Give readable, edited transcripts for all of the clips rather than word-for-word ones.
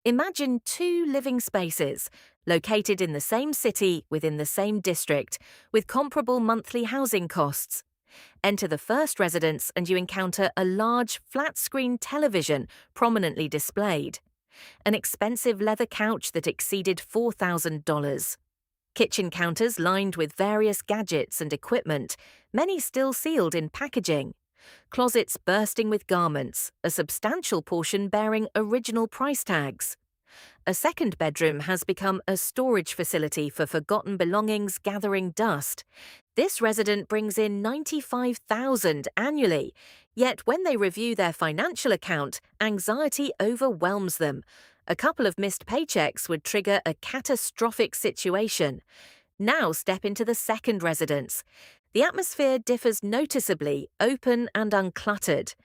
Imagine two living spaces located in the same city within the same district with comparable monthly housing costs. Enter the first residence and you encounter a large flat-screen television prominently displayed, an expensive leather couch that exceeded $4,000, kitchen counters lined with various gadgets and equipment, many still sealed in packaging, closets bursting with garments, a substantial portion bearing original price tags. A second bedroom has become a storage facility for forgotten belongings gathering dust. This resident brings in $95,000 annually, yet when they review their financial account, anxiety overwhelms them. A couple of missed paychecks would trigger a catastrophic situation. Now step into the second residence. The atmosphere differs noticeably, open and uncluttered.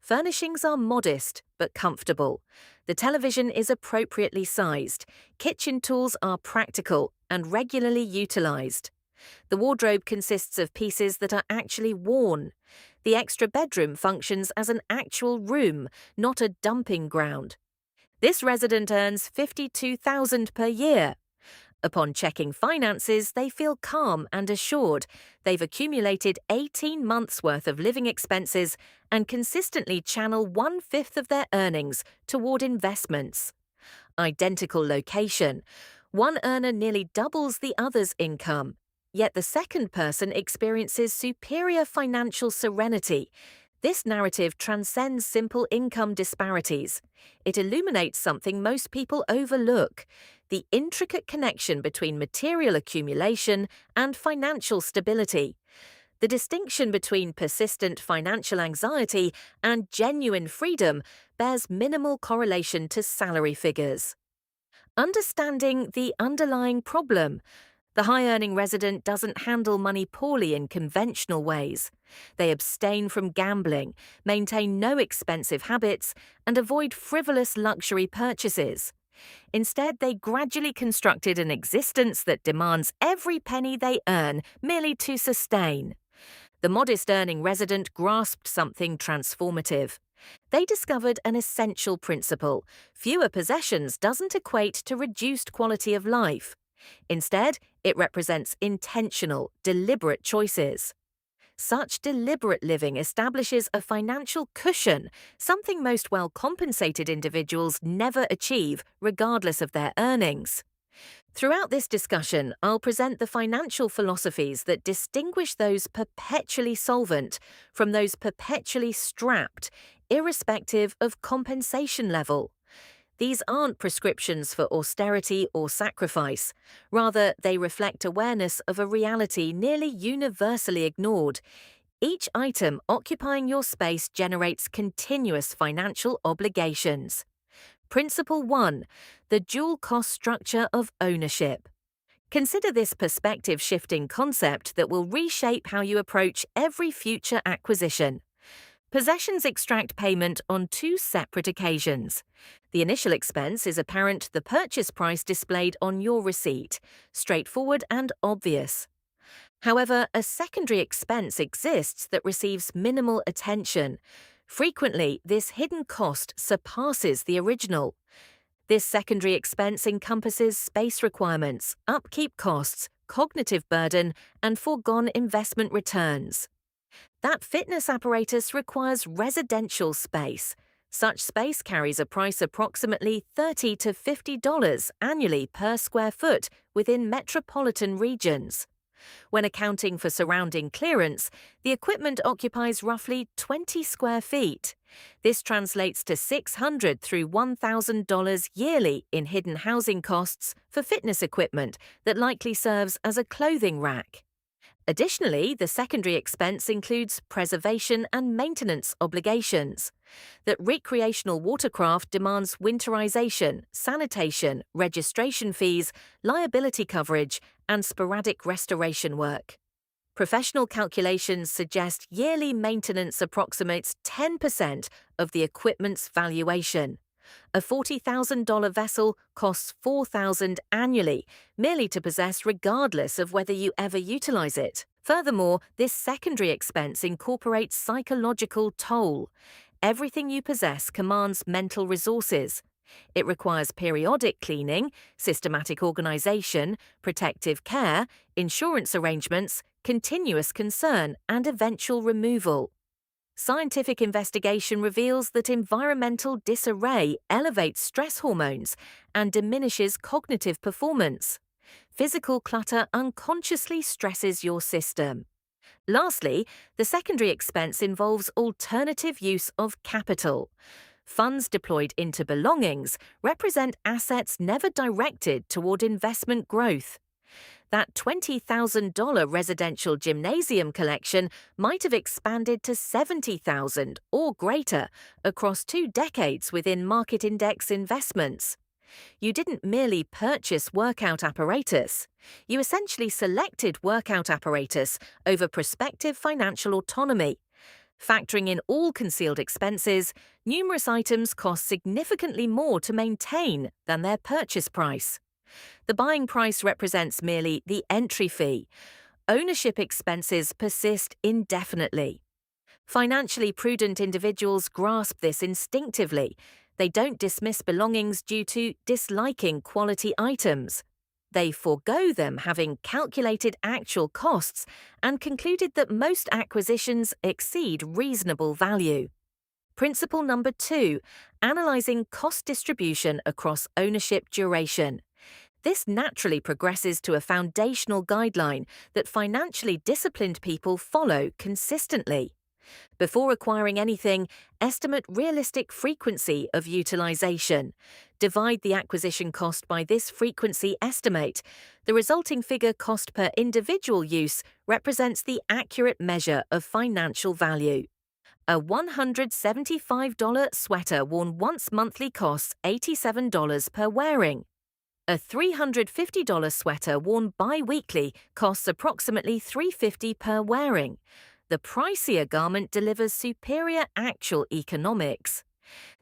Furnishings are modest but comfortable. The television is appropriately sized. Kitchen tools are practical and regularly utilized. The wardrobe consists of pieces that are actually worn. The extra bedroom functions as an actual room, not a dumping ground. This resident earns $52,000 per year. Upon checking finances, they feel calm and assured. They've accumulated 18 months' worth of living expenses and consistently channel 1/5 of their earnings toward investments. Identical location. One earner nearly doubles the other's income. Yet the second person experiences superior financial serenity. This narrative transcends simple income disparities. It illuminates something most people overlook: the intricate connection between material accumulation and financial stability. The distinction between persistent financial anxiety and genuine freedom bears minimal correlation to salary figures. Understanding the underlying problem. The high-earning resident doesn't handle money poorly in conventional ways. They abstain from gambling, maintain no expensive habits, and avoid frivolous luxury purchases. Instead, they gradually constructed an existence that demands every penny they earn merely to sustain. The modest-earning resident grasped something transformative. They discovered an essential principle: fewer possessions doesn't equate to reduced quality of life. Instead, it represents intentional, deliberate choices. Such deliberate living establishes a financial cushion, something most well-compensated individuals never achieve, regardless of their earnings. Throughout this discussion, I'll present the financial philosophies that distinguish those perpetually solvent from those perpetually strapped, irrespective of compensation level. These aren't prescriptions for austerity or sacrifice. Rather, they reflect awareness of a reality nearly universally ignored. Each item occupying your space generates continuous financial obligations. Principle 1. The dual cost structure of ownership. Consider this perspective-shifting concept that will reshape how you approach every future acquisition. Possessions extract payment on two separate occasions. The initial expense is apparent, the purchase price displayed on your receipt, straightforward and obvious. However, a secondary expense exists that receives minimal attention. Frequently, this hidden cost surpasses the original. This secondary expense encompasses space requirements, upkeep costs, cognitive burden, and foregone investment returns. That fitness apparatus requires residential space. Such space carries a price approximately $30 to $50 annually per square foot within metropolitan regions. When accounting for surrounding clearance, the equipment occupies roughly 20 square feet. This translates to $600 through $1,000 yearly in hidden housing costs for fitness equipment that likely serves as a clothing rack. Additionally, the secondary expense includes preservation and maintenance obligations. That recreational watercraft demands winterization, sanitation, registration fees, liability coverage, and sporadic restoration work. Professional calculations suggest yearly maintenance approximates 10% of the equipment's valuation. A $40,000 vessel costs $4,000 annually, merely to possess regardless of whether you ever utilize it. Furthermore, this secondary expense incorporates psychological toll. Everything you possess commands mental resources. It requires periodic cleaning, systematic organization, protective care, insurance arrangements, continuous concern, and eventual removal. Scientific investigation reveals that environmental disarray elevates stress hormones and diminishes cognitive performance. Physical clutter unconsciously stresses your system. Lastly, the secondary expense involves alternative use of capital. Funds deployed into belongings represent assets never directed toward investment growth. That $20,000 residential gymnasium collection might have expanded to $70,000 or greater across 2 decades within market index investments. You didn't merely purchase workout apparatus. You essentially selected workout apparatus over prospective financial autonomy. Factoring in all concealed expenses, numerous items cost significantly more to maintain than their purchase price. The buying price represents merely the entry fee. Ownership expenses persist indefinitely. Financially prudent individuals grasp this instinctively. They don't dismiss belongings due to disliking quality items. They forego them having calculated actual costs and concluded that most acquisitions exceed reasonable value. Principle number 2, analyzing cost distribution across ownership duration. This naturally progresses to a foundational guideline that financially disciplined people follow consistently. Before acquiring anything, estimate realistic frequency of utilization. Divide the acquisition cost by this frequency estimate. The resulting figure cost per individual use represents the accurate measure of financial value. A $175 sweater worn once monthly costs $87 per wearing. A $350 sweater worn bi-weekly costs approximately $350 per wearing. The pricier garment delivers superior actual economics.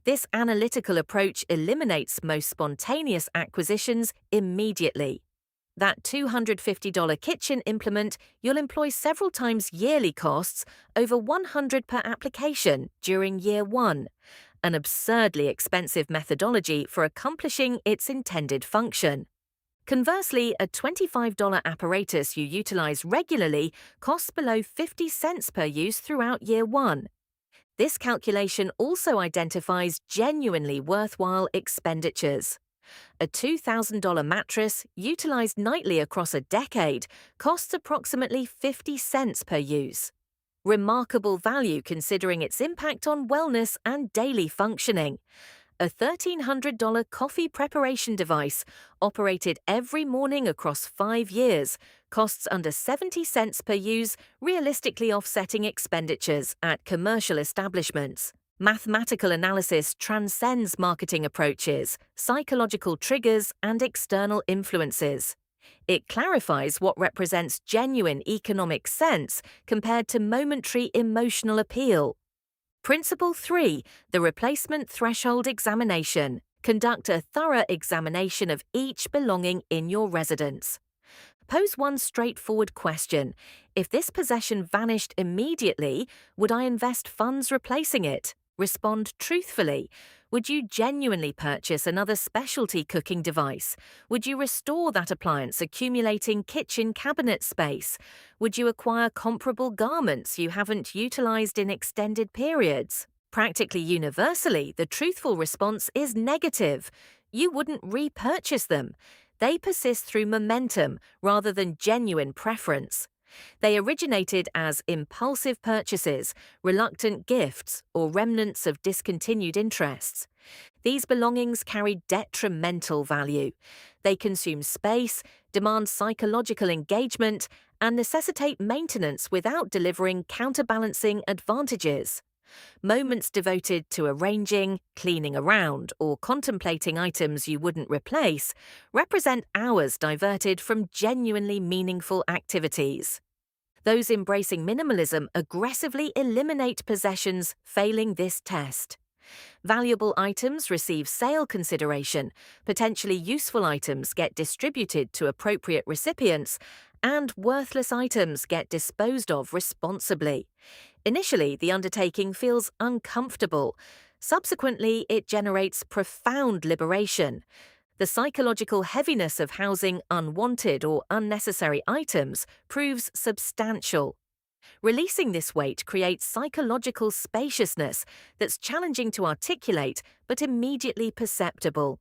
This analytical approach eliminates most spontaneous acquisitions immediately. That $250 kitchen implement you'll employ several times yearly costs over $100 per application during year 1. An absurdly expensive methodology for accomplishing its intended function. Conversely, a $25 apparatus you utilize regularly costs below 50 cents per use throughout year 1. This calculation also identifies genuinely worthwhile expenditures. A $2,000 mattress, utilized nightly across a decade, costs approximately 50 cents per use. Remarkable value considering its impact on wellness and daily functioning. A $1,300 coffee preparation device, operated every morning across 5 years, costs under 70 cents per use, realistically offsetting expenditures at commercial establishments. Mathematical analysis transcends marketing approaches, psychological triggers, and external influences. It clarifies what represents genuine economic sense compared to momentary emotional appeal. Principle 3, the replacement threshold examination. Conduct a thorough examination of each belonging in your residence. Pose one straightforward question. If this possession vanished immediately, would I invest funds replacing it? Respond truthfully. Would you genuinely purchase another specialty cooking device? Would you restore that appliance accumulating kitchen cabinet space? Would you acquire comparable garments you haven't utilized in extended periods? Practically universally, the truthful response is negative. You wouldn't repurchase them. They persist through momentum rather than genuine preference. They originated as impulsive purchases, reluctant gifts, or remnants of discontinued interests. These belongings carry detrimental value. They consume space, demand psychological engagement, and necessitate maintenance without delivering counterbalancing advantages. Moments devoted to arranging, cleaning around, or contemplating items you wouldn't replace represent hours diverted from genuinely meaningful activities. Those embracing minimalism aggressively eliminate possessions failing this test. Valuable items receive sale consideration, potentially useful items get distributed to appropriate recipients, and worthless items get disposed of responsibly. Initially, the undertaking feels uncomfortable. Subsequently, it generates profound liberation. The psychological heaviness of housing unwanted or unnecessary items proves substantial. Releasing this weight creates psychological spaciousness that's challenging to articulate but immediately perceptible.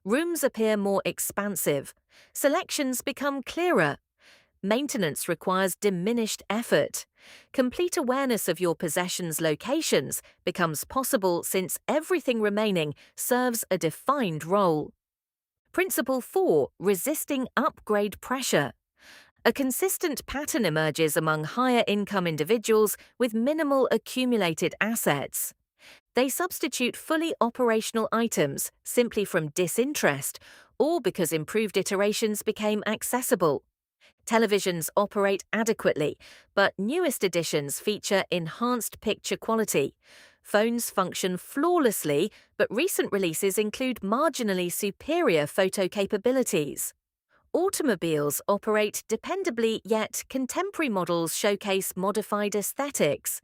Rooms appear more expansive. Selections become clearer. Maintenance requires diminished effort. Complete awareness of your possessions' locations becomes possible since everything remaining serves a defined role. Principle 4. Resisting upgrade pressure. A consistent pattern emerges among higher income individuals with minimal accumulated assets. They substitute fully operational items simply from disinterest or because improved iterations became accessible. Televisions operate adequately, but newest editions feature enhanced picture quality. Phones function flawlessly, but recent releases include marginally superior photo capabilities. Automobiles operate dependably, yet contemporary models showcase modified aesthetics.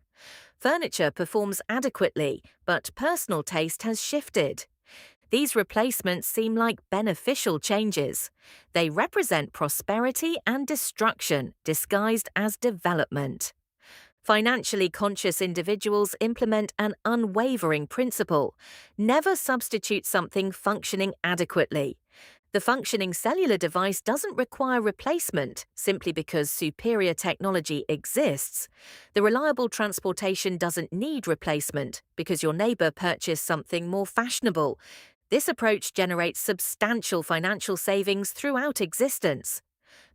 Furniture performs adequately, but personal taste has shifted. These replacements seem like beneficial changes. They represent prosperity and destruction disguised as development. Financially conscious individuals implement an unwavering principle: never substitute something functioning adequately. The functioning cellular device doesn't require replacement simply because superior technology exists. The reliable transportation doesn't need replacement because your neighbor purchased something more fashionable. This approach generates substantial financial savings throughout existence.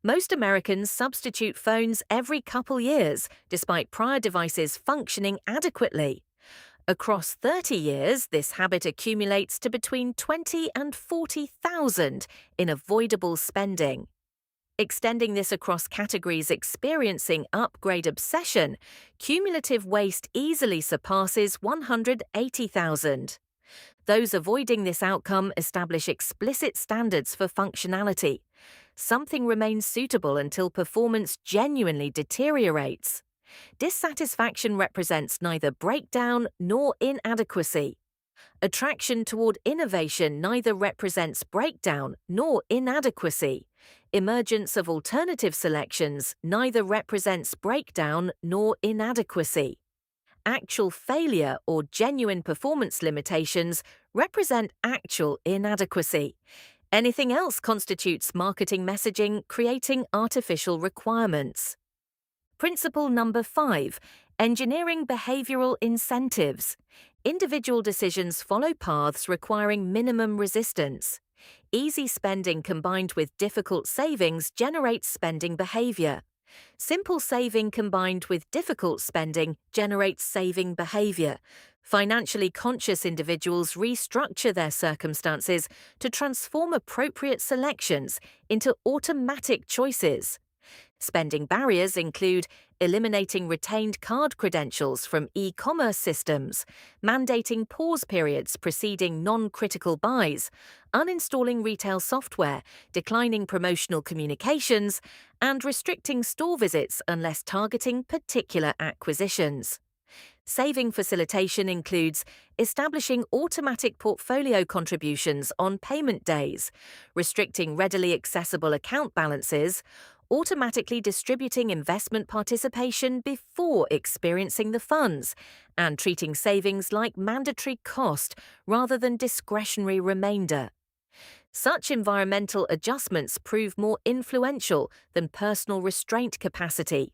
Most Americans substitute phones every couple years, despite prior devices functioning adequately. Across 30 years, this habit accumulates to between 20 and 40,000 in avoidable spending. Extending this across categories experiencing upgrade obsession, cumulative waste easily surpasses 180,000. Those avoiding this outcome establish explicit standards for functionality. Something remains suitable until performance genuinely deteriorates. Dissatisfaction represents neither breakdown nor inadequacy. Attraction toward innovation neither represents breakdown nor inadequacy. Emergence of alternative selections neither represents breakdown nor inadequacy. Actual failure or genuine performance limitations represent actual inadequacy. Anything else constitutes marketing messaging creating artificial requirements. Principle number 5. Engineering behavioral incentives. Individual decisions follow paths requiring minimum resistance. Easy spending combined with difficult savings generates spending behavior. Simple saving combined with difficult spending generates saving behavior. Financially conscious individuals restructure their circumstances to transform appropriate selections into automatic choices. Spending barriers include eliminating retained card credentials from e-commerce systems, mandating pause periods preceding non-critical buys, uninstalling retail software, declining promotional communications, and restricting store visits unless targeting particular acquisitions. Saving facilitation includes establishing automatic portfolio contributions on payment days, restricting readily accessible account balances, automatically distributing investment participation before experiencing the funds, and treating savings like mandatory cost rather than discretionary remainder. Such environmental adjustments prove more influential than personal restraint capacity.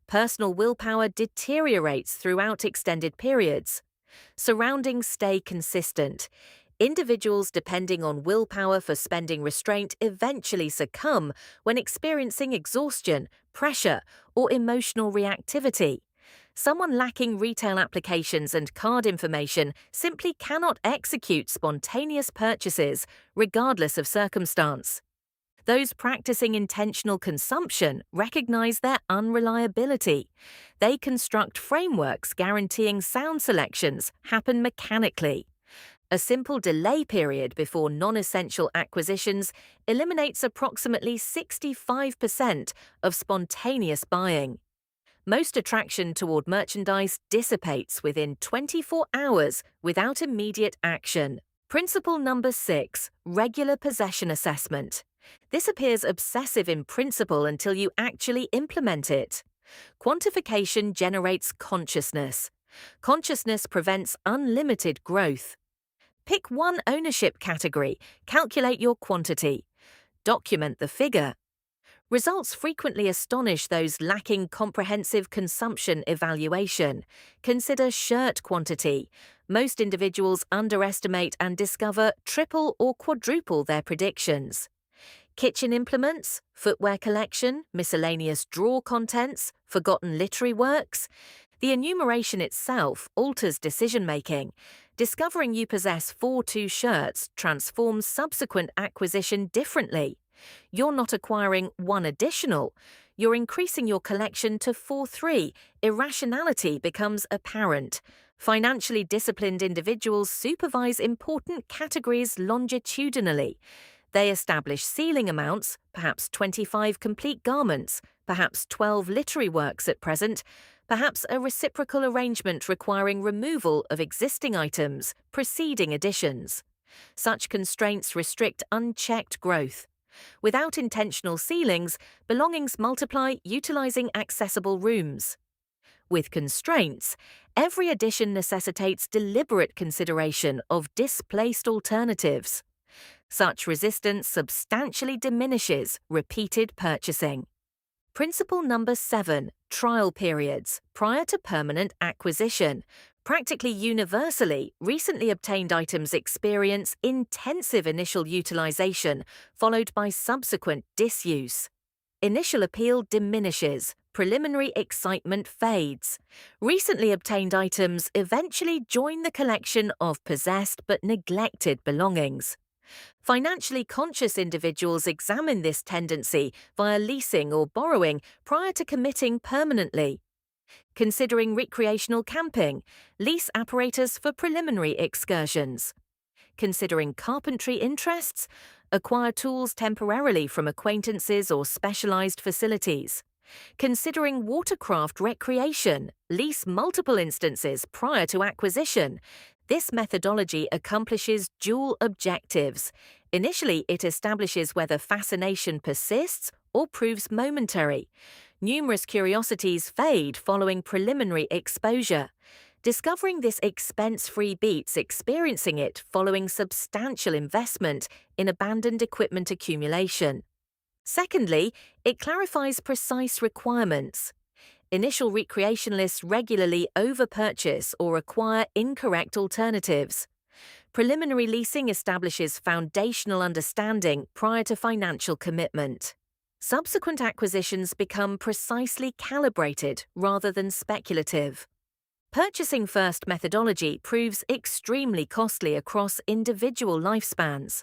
Personal willpower deteriorates throughout extended periods. Surroundings stay consistent. Individuals depending on willpower for spending restraint eventually succumb when experiencing exhaustion, pressure, or emotional reactivity. Someone lacking retail applications and card information simply cannot execute spontaneous purchases, regardless of circumstance. Those practicing intentional consumption recognize their unreliability. They construct frameworks guaranteeing sound selections happen mechanically. A simple delay period before non-essential acquisitions eliminates approximately 65% of spontaneous buying. Most attraction toward merchandise dissipates within 24 hours without immediate action. Principle number 6, regular possession assessment. This appears obsessive in principle until you actually implement it. Quantification generates consciousness. Consciousness prevents unlimited growth. Pick one ownership category, calculate your quantity. Document the figure. Results frequently astonish those lacking comprehensive consumption evaluation. Consider shirt quantity. Most individuals underestimate and discover triple or quadruple their predictions. Kitchen implements, footwear collection, miscellaneous drawer contents, forgotten literary works. The enumeration itself alters decision-making. Discovering you possess 4 shirts transforms subsequent acquisition differently. You're not acquiring one additional, you're increasing your collection to 4. Irrationality becomes apparent. Financially disciplined individuals supervise important categories longitudinally. They establish ceiling amounts, perhaps 25 complete garments, perhaps 12 literary works at present, perhaps a reciprocal arrangement requiring removal of existing items, preceding additions. Such constraints restrict unchecked growth. Without intentional ceilings, belongings multiply utilizing accessible rooms. With constraints, every addition necessitates deliberate consideration of displaced alternatives. Such resistance substantially diminishes repeated purchasing. Principle number 7, trial periods prior to permanent acquisition. Practically universally, recently obtained items experience intensive initial utilization, followed by subsequent disuse. Initial appeal diminishes, preliminary excitement fades. Recently obtained items eventually join the collection of possessed but neglected belongings. Financially conscious individuals examine this tendency via leasing or borrowing prior to committing permanently. Considering recreational camping, lease apparatus for preliminary excursions. Considering carpentry interests, acquire tools temporarily from acquaintances or specialized facilities. Considering watercraft recreation, lease multiple instances prior to acquisition. This methodology accomplishes dual objectives. Initially, it establishes whether fascination persists or proves momentary. Numerous curiosities fade following preliminary exposure. Discovering this expense-free beats experiencing it following substantial investment in abandoned equipment accumulation. Secondly, it clarifies precise requirements. Initial recreationalists regularly overpurchase or acquire incorrect alternatives. Preliminary leasing establishes foundational understanding prior to financial commitment. Subsequent acquisitions become precisely calibrated rather than speculative. Purchasing first methodology proves extremely costly across individual lifespans.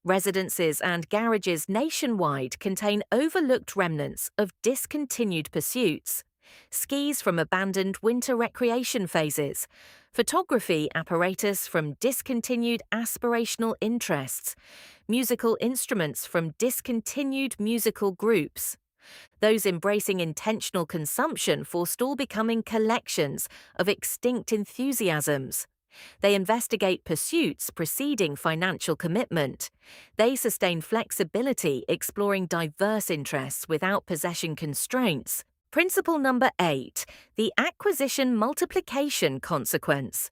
Residences and garages nationwide contain overlooked remnants of discontinued pursuits. Skis from abandoned winter recreation phases, photography apparatus from discontinued aspirational interests, musical instruments from discontinued musical groups. Those embracing intentional consumption forestall becoming collections of extinct enthusiasms. They investigate pursuits preceding financial commitment. They sustain flexibility, exploring diverse interests without possession constraints. Principle number 8, the acquisition multiplication consequence.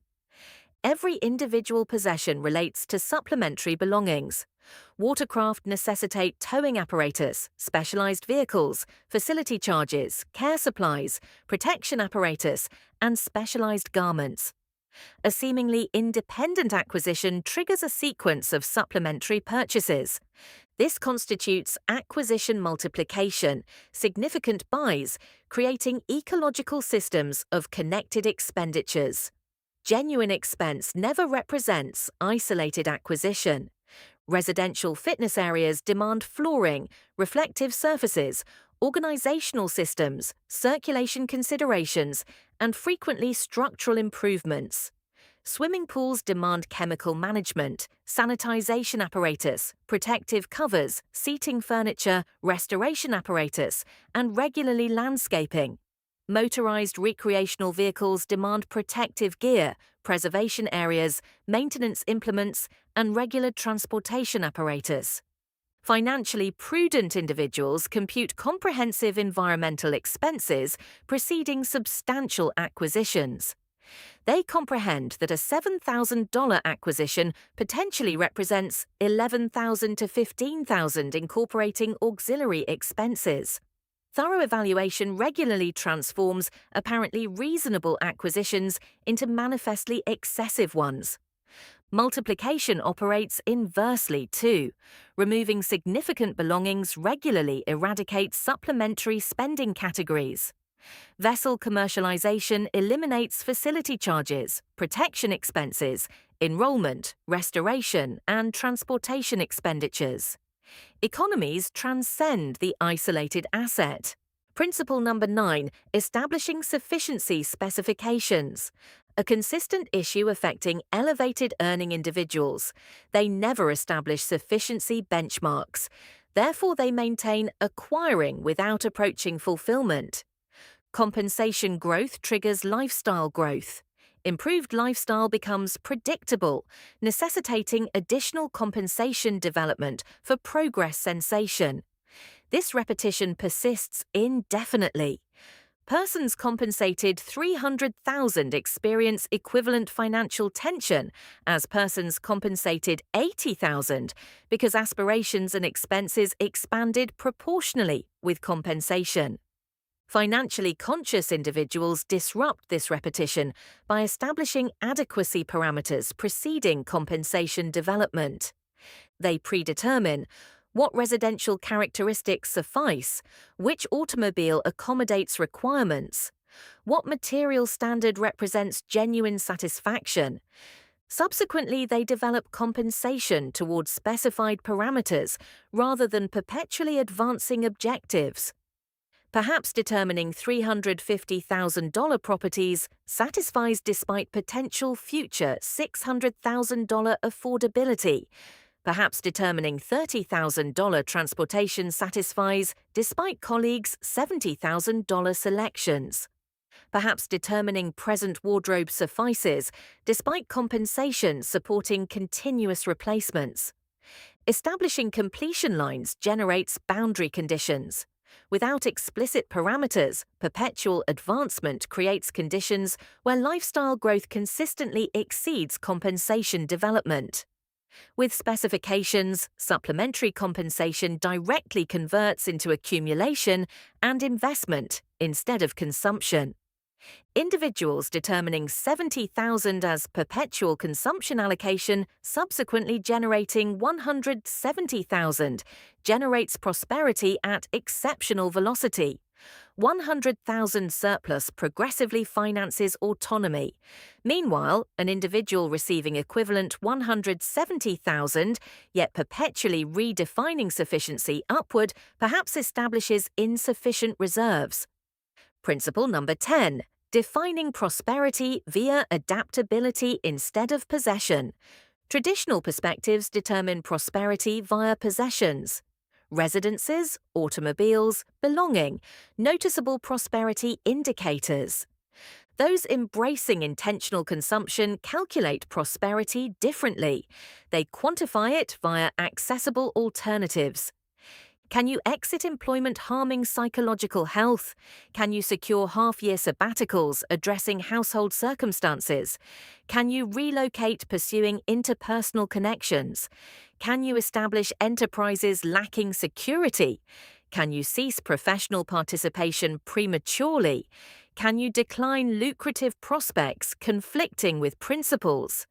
Every individual possession relates to supplementary belongings. Watercraft necessitate towing apparatus, specialized vehicles, facility charges, care supplies, protection apparatus, and specialized garments. A seemingly independent acquisition triggers a sequence of supplementary purchases. This constitutes acquisition multiplication, significant buys, creating ecological systems of connected expenditures. Genuine expense never represents isolated acquisition. Residential fitness areas demand flooring, reflective surfaces, organizational systems, circulation considerations, and frequently structural improvements. Swimming pools demand chemical management, sanitization apparatus, protective covers, seating furniture, restoration apparatus, and regularly landscaping. Motorized recreational vehicles demand protective gear, preservation areas, maintenance implements, and regular transportation apparatus. Financially prudent individuals compute comprehensive environmental expenses preceding substantial acquisitions. They comprehend that a $7,000 acquisition potentially represents $11,000 to $15,000 incorporating auxiliary expenses. Thorough evaluation regularly transforms apparently reasonable acquisitions into manifestly excessive ones. Multiplication operates inversely too. Removing significant belongings regularly eradicates supplementary spending categories. Vessel commercialization eliminates facility charges, protection expenses, enrollment, restoration, and transportation expenditures. Economies transcend the isolated asset. Principle number 9, establishing sufficiency specifications. A consistent issue affecting elevated earning individuals. They never establish sufficiency benchmarks. Therefore, they maintain acquiring without approaching fulfillment. Compensation growth triggers lifestyle growth. Improved lifestyle becomes predictable, necessitating additional compensation development for progress sensation. This repetition persists indefinitely. Persons compensated 300,000 experience equivalent financial tension as persons compensated 80,000 because aspirations and expenses expanded proportionally with compensation. Financially conscious individuals disrupt this repetition by establishing adequacy parameters preceding compensation development. They predetermine what residential characteristics suffice, which automobile accommodates requirements, what material standard represents genuine satisfaction. Subsequently, they develop compensation towards specified parameters rather than perpetually advancing objectives. Perhaps determining $350,000 properties satisfies despite potential future $600,000 affordability. Perhaps determining $30,000 transportation satisfies despite colleagues' $70,000 selections. Perhaps determining present wardrobe suffices despite compensation supporting continuous replacements. Establishing completion lines generates boundary conditions. Without explicit parameters, perpetual advancement creates conditions where lifestyle growth consistently exceeds compensation development. With specifications, supplementary compensation directly converts into accumulation and investment instead of consumption. Individuals determining 70,000 as perpetual consumption allocation, subsequently generating 170,000, generates prosperity at exceptional velocity. 100,000 surplus progressively finances autonomy. Meanwhile, an individual receiving equivalent 170,000, yet perpetually redefining sufficiency upward, perhaps establishes insufficient reserves. Principle number 10. Defining prosperity via adaptability instead of possession. Traditional perspectives determine prosperity via possessions. Residences, automobiles, belonging, noticeable prosperity indicators. Those embracing intentional consumption calculate prosperity differently. They quantify it via accessible alternatives. Can you exit employment harming psychological health? Can you secure half-year sabbaticals addressing household circumstances? Can you relocate pursuing interpersonal connections? Can you establish enterprises lacking security? Can you cease professional participation prematurely? Can you decline lucrative prospects conflicting with principles?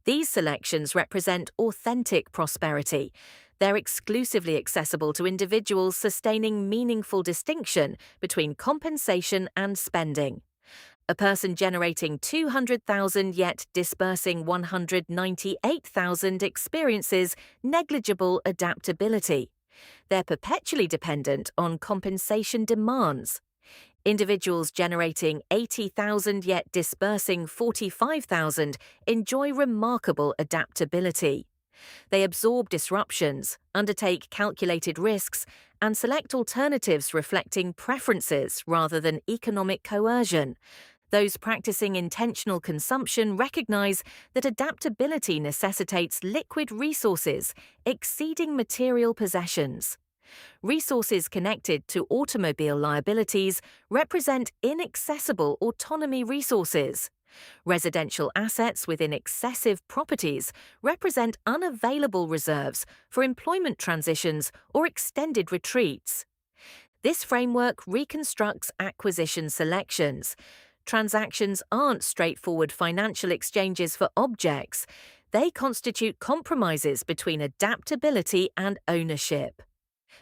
These selections represent authentic prosperity. They're exclusively accessible to individuals sustaining meaningful distinction between compensation and spending. A person generating 200,000 yet dispersing 198,000 experiences negligible adaptability. They're perpetually dependent on compensation demands. Individuals generating 80,000 yet dispersing 45,000 enjoy remarkable adaptability. They absorb disruptions, undertake calculated risks, and select alternatives reflecting preferences rather than economic coercion. Those practicing intentional consumption recognize that adaptability necessitates liquid resources exceeding material possessions. Resources connected to automobile liabilities represent inaccessible autonomy resources. Residential assets within excessive properties represent unavailable reserves for employment transitions or extended retreats. This framework reconstructs acquisition selections. Transactions aren't straightforward financial exchanges for objects. They constitute compromises between adaptability and ownership.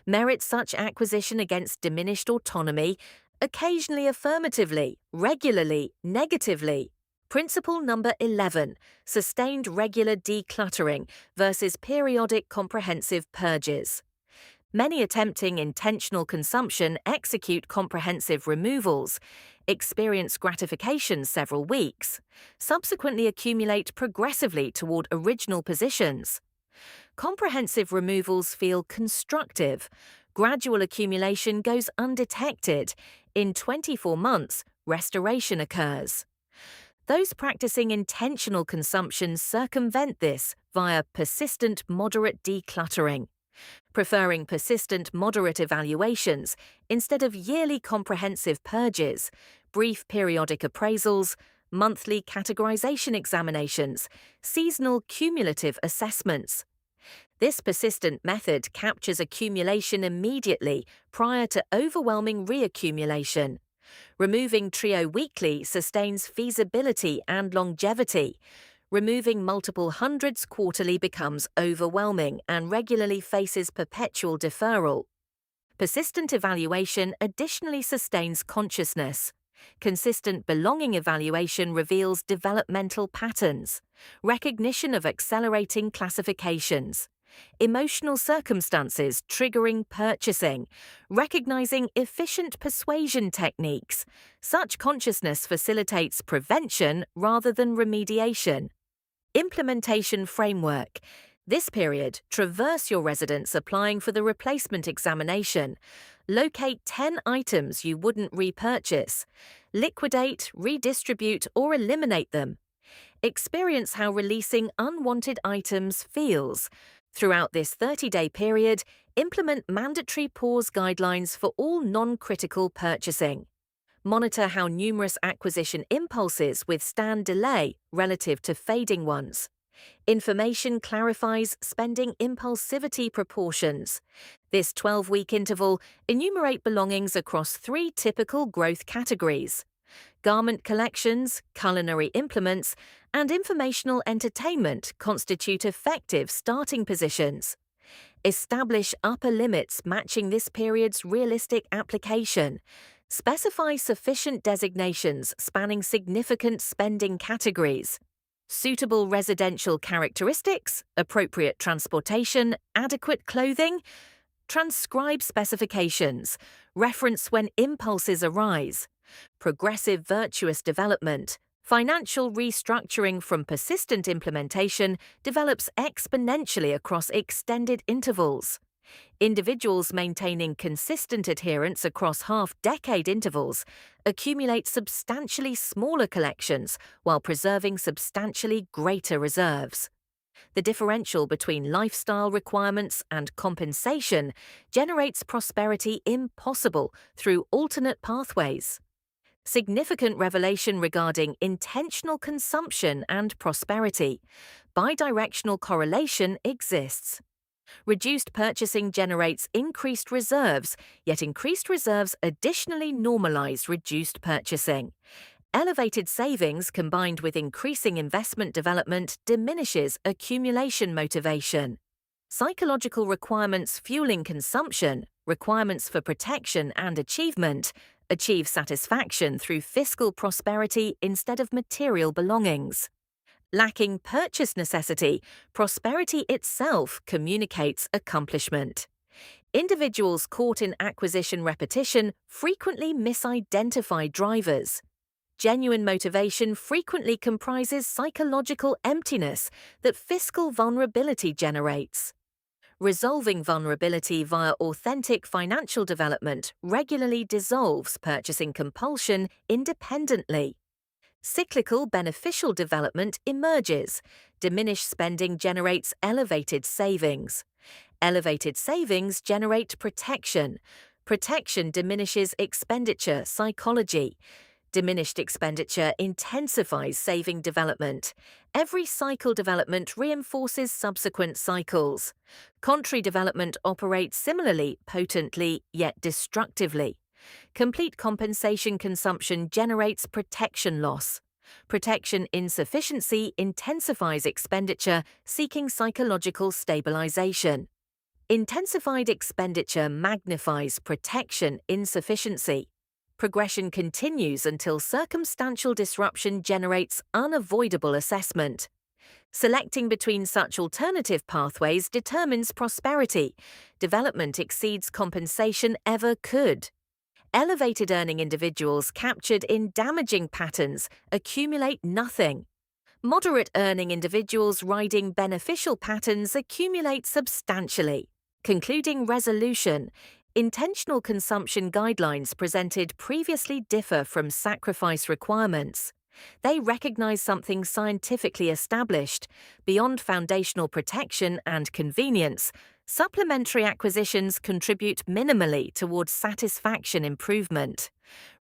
Merit such acquisition against diminished autonomy, occasionally affirmatively, regularly, negatively. Principle number 11, sustained regular decluttering versus periodic comprehensive purges. Many attempting intentional consumption execute comprehensive removals, experience gratification several weeks, subsequently accumulate progressively toward original positions. Comprehensive removals feel constructive. Gradual accumulation goes undetected. In 24 months, restoration occurs. Those practicing intentional consumption circumvent this via persistent moderate decluttering, preferring persistent moderate evaluations instead of yearly comprehensive purges, brief periodic appraisals, monthly categorization examinations, seasonal cumulative assessments. This persistent method captures accumulation immediately prior to overwhelming reaccumulation. Removing trio weekly sustains feasibility and longevity. Removing multiple hundreds quarterly becomes overwhelming and regularly faces perpetual deferral. Persistent evaluation additionally sustains consciousness. Consistent belonging evaluation reveals developmental patterns, recognition of accelerating classifications, emotional circumstances triggering purchasing, recognizing efficient persuasion techniques. Such consciousness facilitates prevention rather than remediation. Implementation framework. This period, traverse your residence applying for the replacement examination. Locate 10 items you wouldn't repurchase. Liquidate, redistribute, or eliminate them. Experience how releasing unwanted items feels. Throughout this 30-day period, implement mandatory pause guidelines for all non-critical purchasing. Monitor how numerous acquisition impulses withstand delay relative to fading ones. Information clarifies spending impulsivity proportions. This 12-week interval enumerate belongings across 3 typical growth categories: garment collections, culinary implements, and informational entertainment constitute effective starting positions. Establish upper limits matching this period's realistic application. Specify sufficient designations spanning significant spending categories. Suitable residential characteristics, appropriate transportation, adequate clothing. Transcribe specifications. Reference when impulses arise. Progressive virtuous development. Financial restructuring from persistent implementation develops exponentially across extended intervals. Individuals maintaining consistent adherence across half-decade intervals accumulate substantially smaller collections while preserving substantially greater reserves. The differential between lifestyle requirements and compensation generates prosperity impossible through alternate pathways. Significant revelation regarding intentional consumption and prosperity. Bidirectional correlation exists. Reduced purchasing generates increased reserves, yet increased reserves additionally normalize reduced purchasing. Elevated savings combined with increasing investment development diminishes accumulation motivation. Psychological requirements fueling consumption, requirements for protection and achievement, achieve satisfaction through fiscal prosperity instead of material belongings. Lacking purchase necessity, prosperity itself communicates accomplishment. Individuals caught in acquisition repetition frequently misidentify drivers. Genuine motivation frequently comprises psychological emptiness that fiscal vulnerability generates. Resolving vulnerability via authentic financial development regularly dissolves purchasing compulsion independently. Cyclical beneficial development emerges. Diminished spending generates elevated savings. Elevated savings generate protection. Protection diminishes expenditure psychology. Diminished expenditure intensifies saving development. Every cycle development reinforces subsequent cycles. Contrary development operates similarly, potently, yet destructively. Complete compensation consumption generates protection loss. Protection insufficiency intensifies expenditure, seeking psychological stabilization. Intensified expenditure magnifies protection insufficiency. Progression continues until circumstantial disruption generates unavoidable assessment. Selecting between such alternative pathways determines prosperity. Development exceeds compensation ever could. Elevated earning individuals captured in damaging patterns accumulate nothing. Moderate earning individuals riding beneficial patterns accumulate substantially. Concluding resolution. Intentional consumption guidelines presented previously differ from sacrifice requirements. They recognize something scientifically established. Beyond foundational protection and convenience, supplementary acquisitions contribute minimally towards satisfaction improvement.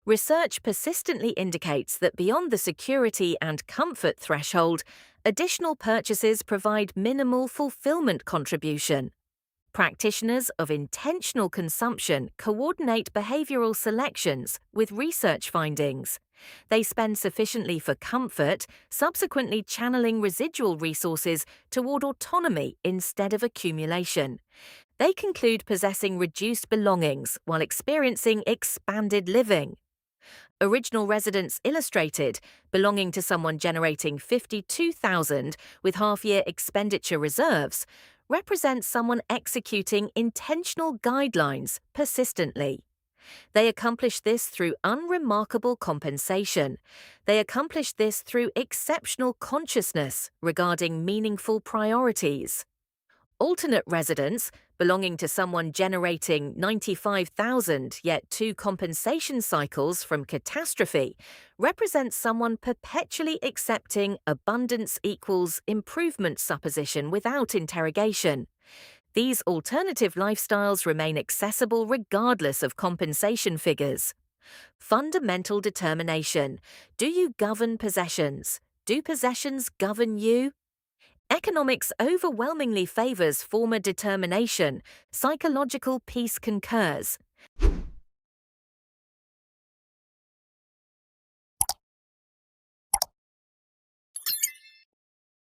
Research persistently indicates that beyond the security and comfort threshold, additional purchases provide minimal fulfillment contribution. Practitioners of intentional consumption coordinate behavioral selections with research findings. They spend sufficiently for comfort, subsequently channeling residual resources toward autonomy instead of accumulation. They conclude possessing reduced belongings while experiencing expanded living. Original residence illustrated, belonging to someone generating 52,000 with half-year expenditure reserves, represents someone executing intentional guidelines persistently. They accomplish this through unremarkable compensation. They accomplish this through exceptional consciousness regarding meaningful priorities. Alternate residence, belonging to someone generating 95,000 yet 2 compensation cycles from catastrophe, represents someone perpetually accepting abundance equals improvement supposition without interrogation. These alternative lifestyles remain accessible regardless of compensation figures. Fundamental determination. Do you govern possessions? Do possessions govern you? Economics overwhelmingly favors former determination. Psychological peace concurs.